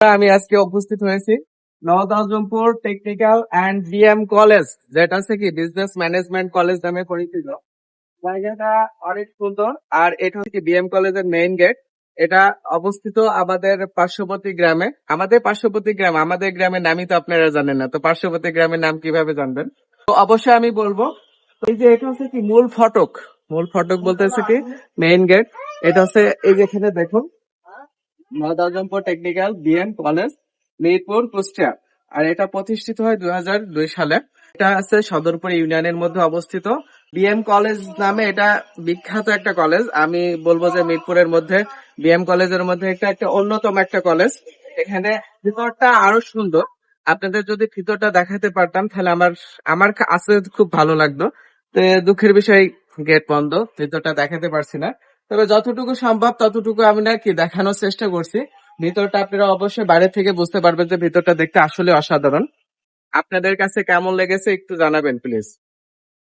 আমি আজকে উপস্থিত হয়েছি নওদাজমপুর টেকনিক্যাল অ্যান্ড বিএম কলেজ, যেটা হচ্ছে কি বিজনেস ম্যানেজমেন্ট কলেজ নামে পরিচিত। জায়গাটা অনেক সুন্দর। আর এটা হচ্ছে কি বিএম কলেজের মেইন গেট। এটা অবস্থিত আমাদের পার্শ্ববর্তী গ্রামে। আমাদের গ্রামের নামই তো আপনারা জানেন না, তো পার্শ্ববর্তী গ্রামের নাম কিভাবে জানবেন? তো অবশ্যই আমি বলবো, এই যে এটা হচ্ছে কি মূল ফটক বলতে হচ্ছে কি মেইন গেট। এটা হচ্ছে এই যে এখানে দেখুন, Naodajampur technical BM college, Mirpur, Kushtia. আর এটা প্রতিষ্ঠিত হয় 2002 সালে। এটা আছে সদরপুর ইউনিয়নের মধ্যে অবস্থিত। বিএম কলেজ নামে এটা বিখ্যাত একটা কলেজ। আমি বলবো যে মিরপুরের মধ্যে বিএম কলেজের মধ্যে একটা অন্যতম একটা কলেজ। এখানে ভিতরটা আরো সুন্দর। আপনাদের যদি ভিতরটা দেখাতে পারতাম তাহলে আমার আমার কাছে খুব ভালো লাগতো। তো দুঃখের বিষয়, গেট বন্ধ, ভিতরটা দেখাতে পারছি না। তবে যতটুকু সম্ভব ততটুকু আমি নাকি দেখানোর চেষ্টা করছি। ভিতরটা আপনারা অবশ্যই বাইরে থেকে বুঝতে পারবেন যে ভিতরটা দেখতে আসলে অসাধারণ। আপনাদের কাছে কেমন লেগেছে একটু জানাবেন প্লিজ।